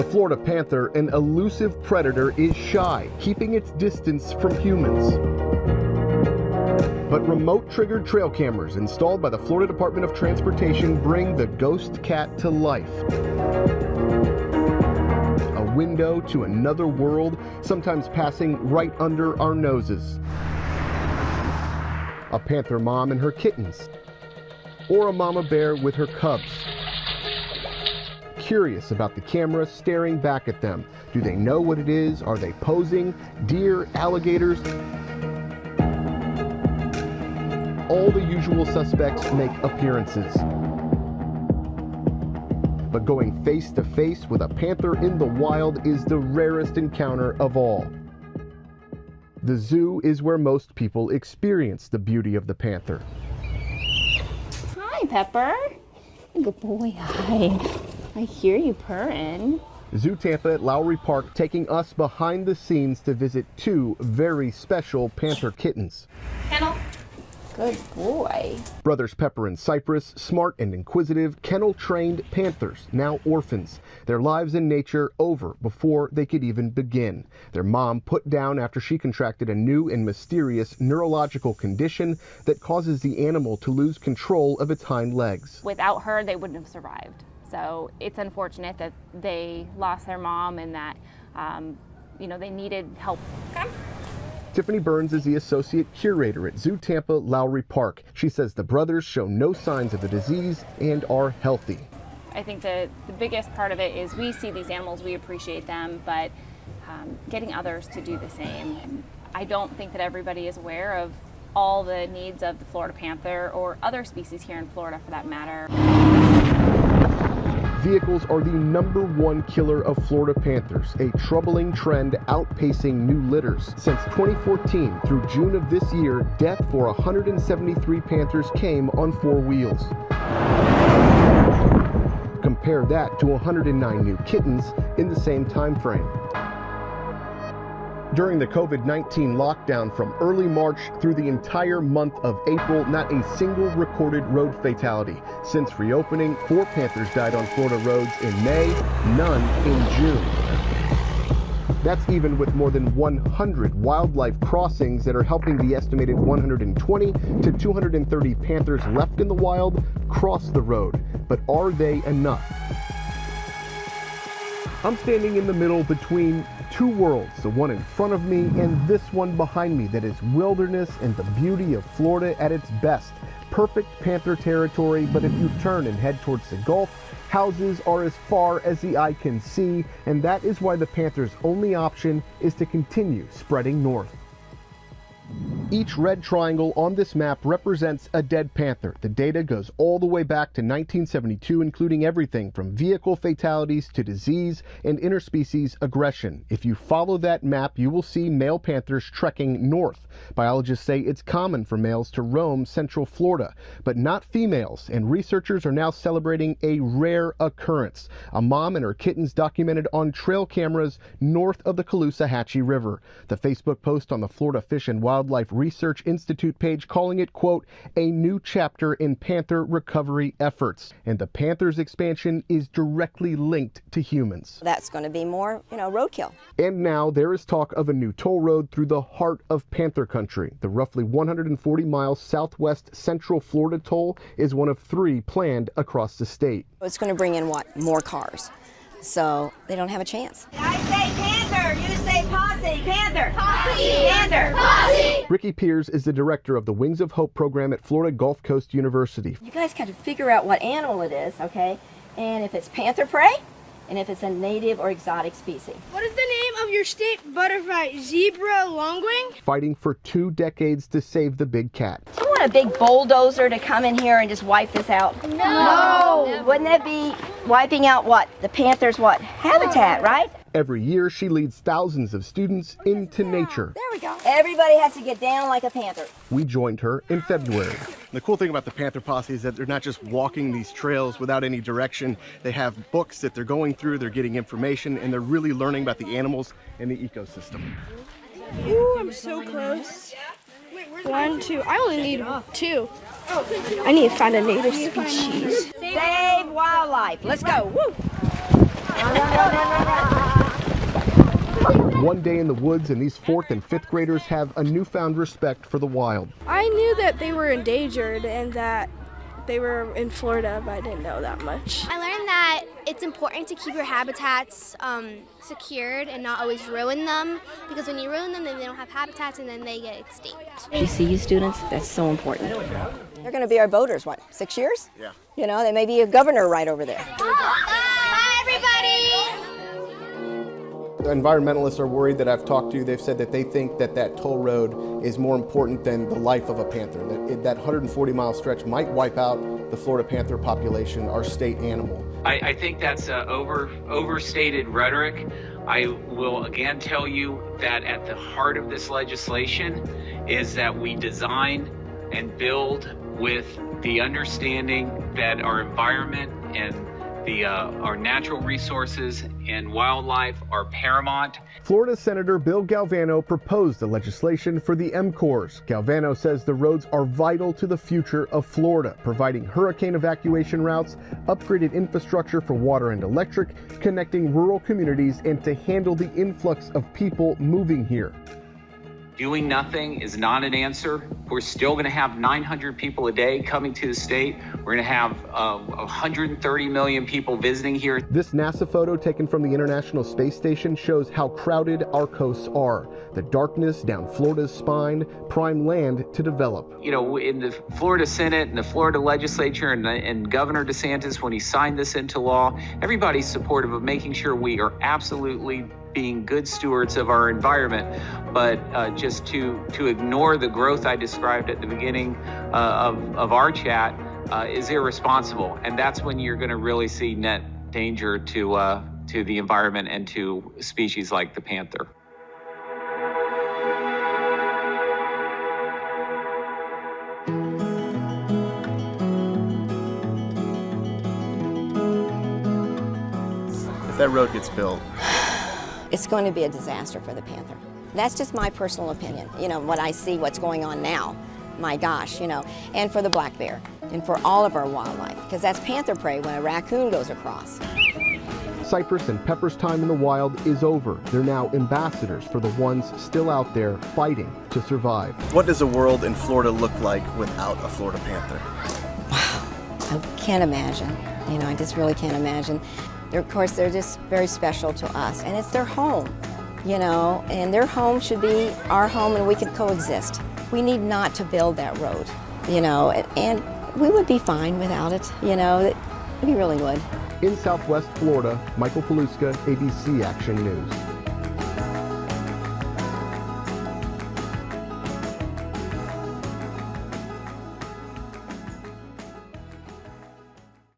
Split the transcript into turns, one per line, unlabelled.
Florida panther, an elusive predator, is shy, keeping its distance from humans. But remote-triggered trail cameras installed by the Florida Department of Transportation bring the ghost cat to life. A window to another world, sometimes passing right under our noses. A panther mom and her kittens, or a mama bear with her cubs. Curious about the camera staring back at them. Do they know what it is? Are they posing? Deer, alligators? All the usual suspects make appearances. But going face to face with a panther in the wild is the rarest encounter of all. The zoo is where most people experience the beauty of the panther.
Hi, Pepper. Good boy. Hi. I hear you purring.
Zoo Tampa at Lowry Park taking us behind the scenes to visit two very special panther kittens.
Kennel. Good boy.
Brothers Pepper and Cypress, smart and inquisitive, kennel-trained panthers, now orphans. Their lives in nature over before they could even begin. Their mom put down after she contracted a new and mysterious neurological condition that causes the animal to lose control of its hind legs.
Without her, they wouldn't have survived. So it's unfortunate that they lost their mom and that, they needed help. Come.
Tiffany Burns is the associate curator at Zoo Tampa Lowry Park. She says the brothers show no signs of the disease and are healthy.
I think the biggest part of it is we see these animals, we appreciate them, but getting others to do the same. I don't think that everybody is aware of all the needs of the Florida panther or other species here in Florida for that matter.
Vehicles are the #1 killer of Florida panthers, a troubling trend outpacing new litters. Since 2014 through June of this year, death for 173 panthers came on 4 wheels. Compare that to 109 new kittens in the same time frame. During the COVID-19 lockdown from early March through the entire month of April, not a single recorded road fatality. Since reopening, 4 panthers died on Florida roads in May, none in June. That's even with more than 100 wildlife crossings that are helping the estimated 120 to 230 panthers left in the wild cross the road. But are they enough? I'm standing in the middle between two worlds, the one in front of me and this one behind me that is wilderness and the beauty of Florida at its best. Perfect panther territory, but if you turn and head towards the Gulf, houses are as far as the eye can see, and that is why the panther's only option is to continue spreading north. Each red triangle on this map represents a dead panther. The data goes all the way back to 1972, including everything from vehicle fatalities to disease and interspecies aggression. If you follow that map, you will see male panthers trekking north. Biologists say it's common for males to roam central Florida, but not females, and researchers are now celebrating a rare occurrence. A mom and her kittens documented on trail cameras north of the Caloosahatchee River. The Facebook post on the Florida Fish and Wildlife Research Institute page calling it, quote, a new chapter in panther recovery efforts. And the panther's expansion is directly linked to humans.
That's going to be more, roadkill.
And now there is talk of a new toll road through the heart of panther country. The roughly 140-mile southwest central Florida toll is one of 3 planned across the state.
It's going to bring in, more cars. So they don't have a chance.
I say panther, you say posse. Panther, posse, panther, posse.
Ricky Piers is the director of the Wings of Hope program at Florida Gulf Coast University.
You guys got to figure out what animal it is, okay? And if it's panther prey, and if it's a native or exotic species.
What is the name of your state butterfly? Zebra longwing?
Fighting for 2 decades to save the big cat.
Do you want a big bulldozer to come in here and just wipe this out?
No.
Wouldn't that be wiping out what? The panther's habitat, right?
Every year, she leads thousands of students into nature.
There we go. Everybody has to get down like a panther.
We joined her in February.
The cool thing about the Panther Posse is that they're not just walking these trails without any direction. They have books that they're going through, they're getting information, and they're really learning about the animals and the ecosystem.
Ooh, I'm so close. 1, 2. I only need 2. I need to find a native species.
Save wildlife. Let's go. Woo.
One day in the woods, and these 4th and 5th graders have a newfound respect for the wild.
I knew that they were endangered and that they were in Florida, but I didn't know that much.
I learned that it's important to keep your habitats secured and not always ruin them, because when you ruin them, then they don't have habitats and then they get extinct.
GCU students, that's so important. They're going to be our voters, what, 6 years?
Yeah.
You know, they may be a governor right over there.
Bye, everybody!
Environmentalists are worried that I've talked to. They've said that they think that that toll road is more important than the life of a panther. That 140-mile stretch might wipe out the Florida panther population, our state animal.
I think that's overstated rhetoric. I will again tell you that at the heart of this legislation is that we design and build with the understanding that our environment and our natural resources and wildlife are paramount.
Florida Senator Bill Galvano proposed the legislation for the MCORs. Galvano says the roads are vital to the future of Florida, providing hurricane evacuation routes, upgraded infrastructure for water and electric, connecting rural communities, and to handle the influx of people moving here.
Doing nothing is not an answer. We're still going to have 900 people a day coming to the state. We're going to have 130 million people visiting here.
This NASA photo taken from the International Space Station shows how crowded our coasts are. The darkness down Florida's spine, prime land to develop.
You know, in the Florida Senate and the Florida legislature and Governor DeSantis, when he signed this into law, everybody's supportive of making sure we are absolutely being good stewards of our environment, but just to ignore the growth I described at the beginning of our chat is irresponsible, and that's when you're going to really see net danger to the environment and to species like the panther.
If that road gets built,
It's going to be a disaster for the panther. That's just my personal opinion. You know, when I see what's going on now, my gosh, you know, and for the black bear and for all of our wildlife, because that's panther prey when a raccoon goes across.
Cypress and Pepper's time in the wild is over. They're now ambassadors for the ones still out there fighting to survive.
what does a world in Florida look like without a Florida panther?
I can't imagine. You know, I just really can't imagine. Of course, they're just very special to us, and it's their home, you know, and their home should be our home, and we could coexist. We need not to build that road, you know, and we would be fine without it, you know, we really would.
In Southwest Florida, Michael Paluska, ABC Action News.